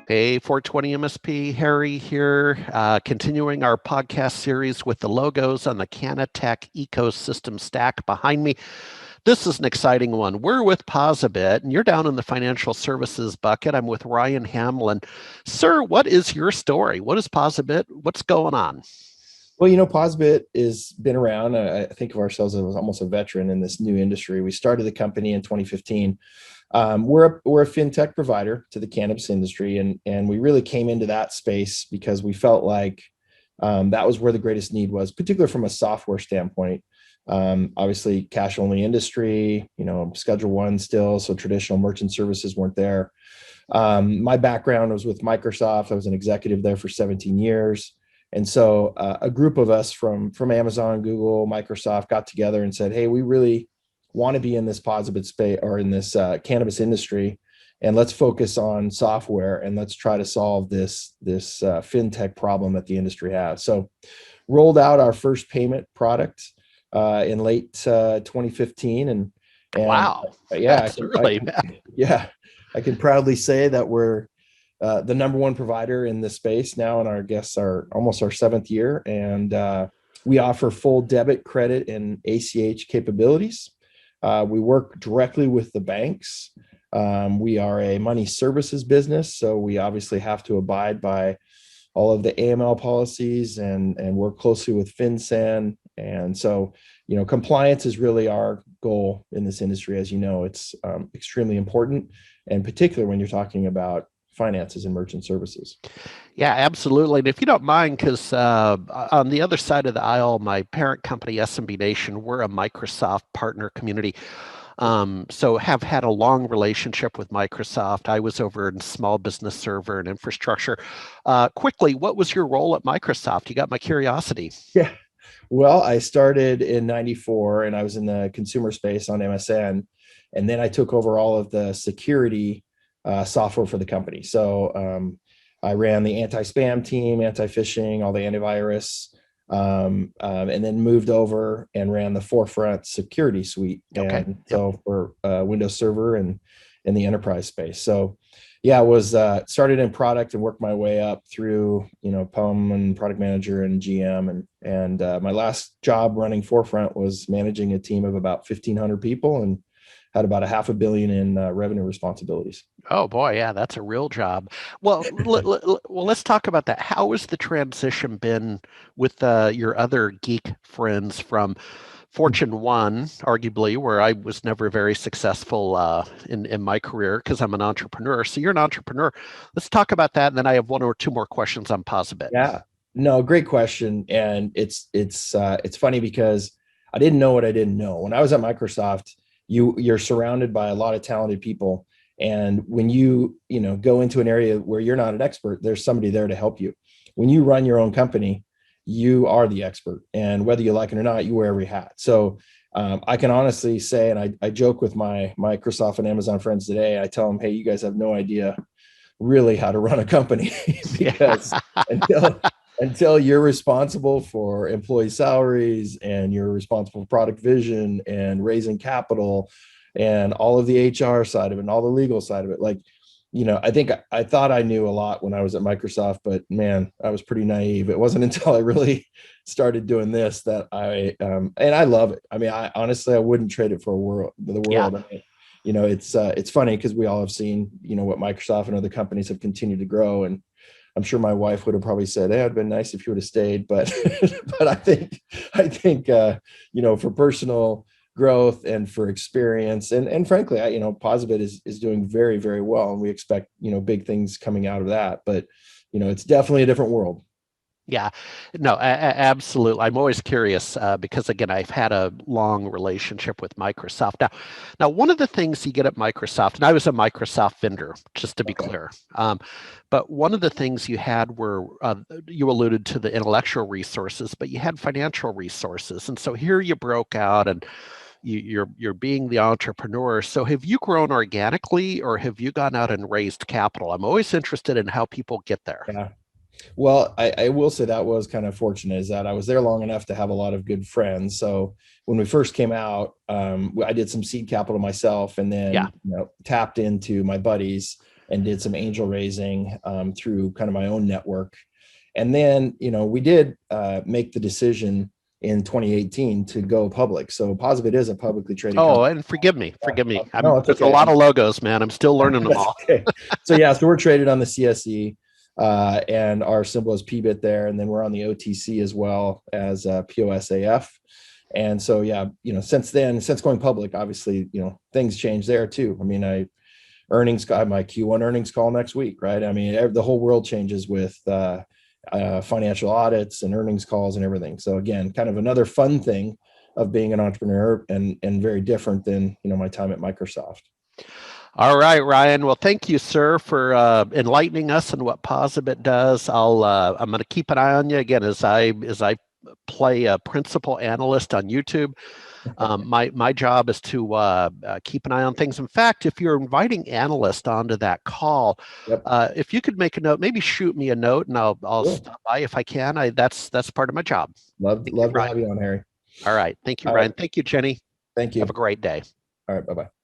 Hey, 420 MSP, Harry here, continuing our podcast series with the logos on the Cannatech ecosystem stack behind me. This is an exciting one. We're with POSaBIT, and you're down in the financial services bucket. I'm with Ryan Hamlin. Sir, what is your story? What is POSaBIT? What's going on? Well, POSaBIT has been around. I think of ourselves as almost a veteran in this new industry. We started the company in 2015. We're a fintech provider to the cannabis industry, and we really came into that space because we felt like that was where the greatest need was, particularly from a software standpoint. Obviously, cash only industry, Schedule One still, so traditional merchant services weren't there. My background was with Microsoft. I was an executive there for 17 years. And so a group of us from Amazon, Google, Microsoft got together and said, hey, we really want to be in this POSaBIT space or in this cannabis industry, and let's focus on software and let's try to solve this fintech problem that the industry has. So rolled out our first payment product in late 2015. And Wow, yeah, that's really yeah, I can proudly say that we're the number one provider in this space now, and our guests are almost our seventh year. And we offer full debit, credit, and ACH capabilities. We work directly with the banks. We are a money services business, so we obviously have to abide by all of the AML policies and work closely with FinCEN. And so, compliance is really our goal in this industry. As you know, it's extremely important, and particularly when you're talking about finances and merchant services. Yeah, absolutely. And if you don't mind, because on the other side of the aisle, my parent company, SMB Nation, we're a Microsoft partner community. So have had a long relationship with Microsoft. I was over in small business server and infrastructure. Quickly, what was your role at Microsoft? You got my curiosity. Yeah. Well, I started in 94 and I was in the consumer space on MSN. And then I took over all of the security software for the company. So I ran the anti-spam team, anti-phishing, all the antivirus, and then moved over and ran the Forefront security suite. Okay. And so for Windows Server and in the enterprise space. So yeah, I was started in product and worked my way up through, PUM and product manager and GM. And my last job running Forefront was managing a team of about 1,500 people and had about $500 million in revenue responsibilities. Oh boy, yeah, that's a real job. Well, let's talk about that. How has the transition been with your other geek friends from Fortune One, arguably, where I was never very successful in my career because I'm an entrepreneur. So you're an entrepreneur. Let's talk about that, and then I have one or two more questions on POSaBIT. Yeah, no, great question, and it's funny because I didn't know what I didn't know when I was at Microsoft. You're surrounded by a lot of talented people, and when you go into an area where you're not an expert, there's somebody there to help you. When you run your own company, you are the expert, and whether you like it or not, you wear every hat. So I can honestly say, and I joke with my Microsoft and Amazon friends today, I tell them, hey, you guys have no idea really how to run a company because until you're responsible for employee salaries and you're responsible for product vision and raising capital and all of the HR side of it and all the legal side of it, I think I thought I knew a lot when I was at Microsoft, but man, I was pretty naive. It wasn't until I really started doing this that and I love it. I mean, I honestly, I wouldn't trade it for the world. Yeah. I mean, it's funny because we all have seen, what Microsoft and other companies have continued to grow. And I'm sure my wife would have probably said, hey, it'd been nice if you would have stayed. But, but I think, for personal growth and for experience and frankly, POSaBIT is doing very, very well. And we expect, big things coming out of that, but, it's definitely a different world. Yeah, no, absolutely. I'm always curious because, again, I've had a long relationship with Microsoft. Now, one of the things you get at Microsoft, and I was a Microsoft vendor, just to be clear, but one of the things you had were you alluded to the intellectual resources, but you had financial resources, and so here you broke out and you're being the entrepreneur. So have you grown organically, or have you gone out and raised capital? I'm always interested in how people get there. Yeah. Well, I will say that was kind of fortunate is that I was there long enough to have a lot of good friends. So when we first came out, I did some seed capital myself and then Yeah. tapped into my buddies and did some angel raising through kind of my own network. And then, we did make the decision in 2018 to go public. So POSaBIT is a publicly traded Oh, company. and forgive me, forgive me. No, it's There's a okay. lot of logos, man. I'm still learning them That's all. okay. So yeah, so we're traded on the CSE, and our symbol is PBIT there, and then we're on the OTC as well as POSAF. And so yeah, since then, since going public, obviously, things change there too. I mean, I have my Q1 earnings call next week, right? I mean, the whole world changes with financial audits and earnings calls and everything. So again, kind of another fun thing of being an entrepreneur, and very different than my time at Microsoft. All right, Ryan. Well, thank you, sir, for enlightening us on what POSaBIT does. I'm going to keep an eye on you again as I play a principal analyst on YouTube. My job is to keep an eye on things. In fact, if you're inviting analysts onto that call, Yep. if you could make a note, maybe shoot me a note, and I'll Cool. stop by if I can. That's part of my job. Love to have you on, Harry. All right. Thank you, All Ryan. right. Thank you, Jenny. Thank you. Have a great day. All right. Bye-bye.